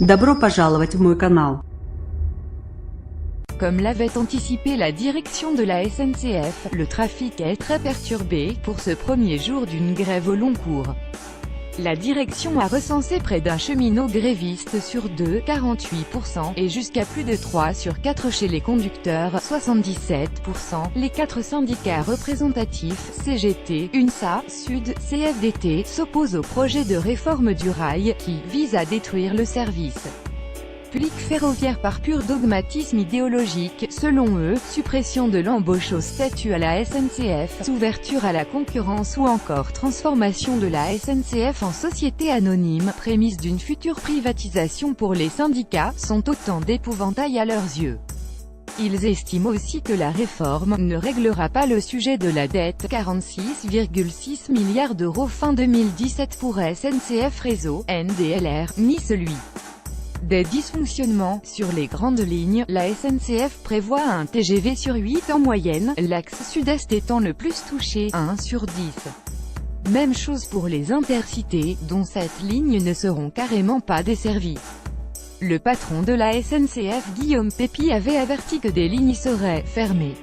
Добро пожаловать в мой канал. Comme l'avait anticipé la direction de la SNCF, le trafic est très perturbé pour ce premier jour d'une grève au long cours. La direction a recensé près d'un cheminot gréviste sur 2, 48%, et jusqu'à plus de 3 sur 4 chez les conducteurs, 77%. Les 4 syndicats représentatifs, CGT, UNSA, Sud, CFDT, s'opposent au projet de réforme du rail, qui vise à détruire le service public ferroviaire par pur dogmatisme idéologique. Selon eux, suppression de l'embauche au statut à la SNCF, ouverture à la concurrence ou encore transformation de la SNCF en société anonyme, prémisse d'une future privatisation pour les syndicats, sont autant d'épouvantail à leurs yeux. Ils estiment aussi que la réforme ne réglera pas le sujet de la dette, 46,6 milliards d'euros fin 2017 pour SNCF Réseau, NDLR, ni celui des dysfonctionnements. Sur les grandes lignes, la SNCF prévoit un TGV sur 8 en moyenne, l'axe sud-est étant le plus touché, 1 sur 10. Même chose pour les intercités, dont 7 lignes ne seront carrément pas desservies. Le patron de la SNCF, Guillaume Pépi, avait averti que des lignes seraient fermées.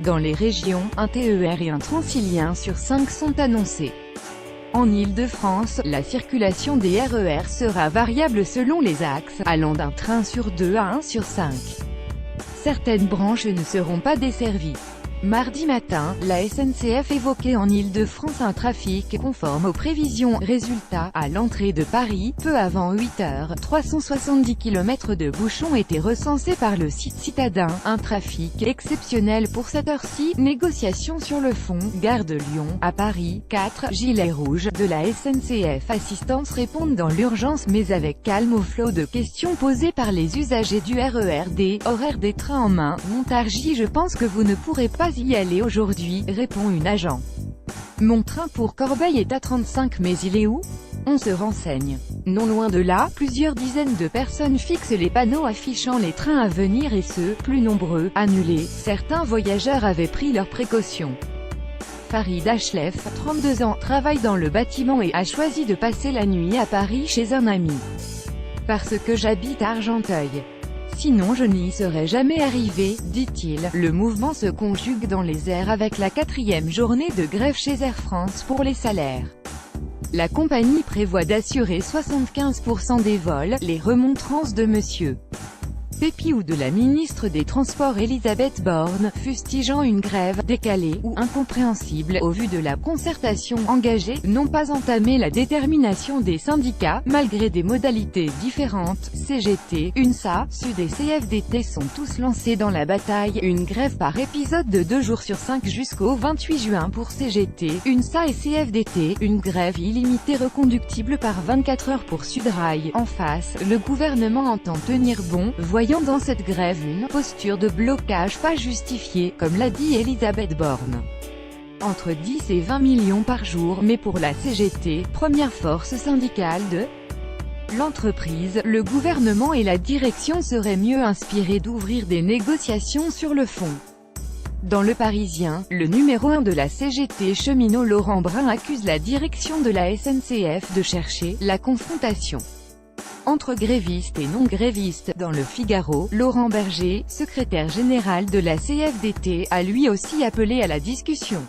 Dans les régions, un TER et un Transilien sur 5 sont annoncés. En Île-de-France, la circulation des RER sera variable selon les axes, allant d'un train sur 2 à 1 sur 5. Certaines branches ne seront pas desservies. Mardi matin, la SNCF évoquait en Île-de-France un trafic conforme aux prévisions. Résultat, à l'entrée de Paris, peu avant 8 heures, 370 km de bouchons étaient recensés par le site citadin, un trafic exceptionnel pour cette heure-ci. Négociation sur le fond, gare de Lyon, à Paris, 4 gilets rouges de la SNCF Assistance répondent dans l'urgence mais avec calme au flot de questions posées par les usagers du RERD. Horaire des trains en main, Montargis. Je pense que vous ne pourrez pas y aller aujourd'hui, répond une agent. Mon train pour Corbeil est à 35 mais il est où? On se renseigne. Non loin de là, plusieurs dizaines de personnes fixent les panneaux affichant les trains à venir et ceux, plus nombreux, annulés. Certains voyageurs avaient pris leurs précautions. Farid Achlef, 32 ans, travaille dans le bâtiment et a choisi de passer la nuit à Paris chez un ami. Parce que j'habite à Argenteuil. Sinon je n'y serais jamais arrivé, dit-il. Le mouvement se conjugue dans les airs avec la 4e journée de grève chez Air France pour les salaires. La compagnie prévoit d'assurer 75% des vols, les remontrances de M. Pépi ou de la ministre des Transports Elisabeth Borne, fustigeant une grève décalée ou incompréhensible au vu de la concertation engagée, n'ont pas entamé la détermination des syndicats, malgré des modalités différentes. CGT, UNSA, Sud et CFDT sont tous lancés dans la bataille, une grève par épisode de 2 jours sur 5 jusqu'au 28 juin pour CGT, UNSA et CFDT, une grève illimitée reconductible par 24 heures pour Sudrail. En face, le gouvernement entend tenir bon, voyant dans cette grève une posture de blocage pas justifiée, comme l'a dit Elisabeth Borne. Entre 10 et 20 millions par jour, mais pour la CGT, première force syndicale de l'entreprise, le gouvernement et la direction seraient mieux inspirés d'ouvrir des négociations sur le fond. Dans Le Parisien, le numéro 1 de la CGT cheminot Laurent Brun accuse la direction de la SNCF de chercher la confrontation entre grévistes et non-grévistes. Dans Le Figaro, Laurent Berger, secrétaire général de la CFDT, a lui aussi appelé à la discussion.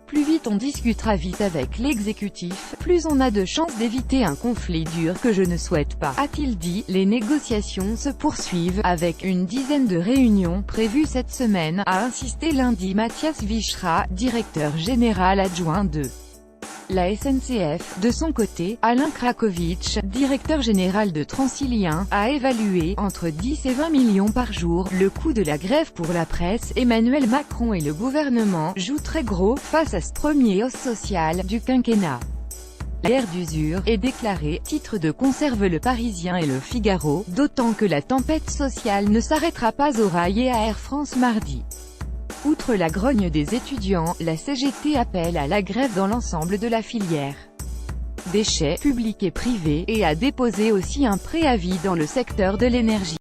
Plus vite on discutera vite avec l'exécutif, plus on a de chances d'éviter un conflit dur que je ne souhaite pas, a-t-il dit. Les négociations se poursuivent, avec une dizaine de réunions prévues cette semaine, a insisté lundi Mathias Vichra, directeur général adjoint de la SNCF. De son côté, Alain Krakowicz, directeur général de Transilien, a évalué entre 10 et 20 millions par jour le coût de la grève pour la presse. Emmanuel Macron et le gouvernement jouent très gros face à ce premier os social du quinquennat. L'ère d'usure est déclarée, titre de conserve Le Parisien et Le Figaro, d'autant que la tempête sociale ne s'arrêtera pas au rail et à Air France mardi. Outre la grogne des étudiants, la CGT appelle à la grève dans l'ensemble de la filière déchets, publics et privés, et a déposé aussi un préavis dans le secteur de l'énergie.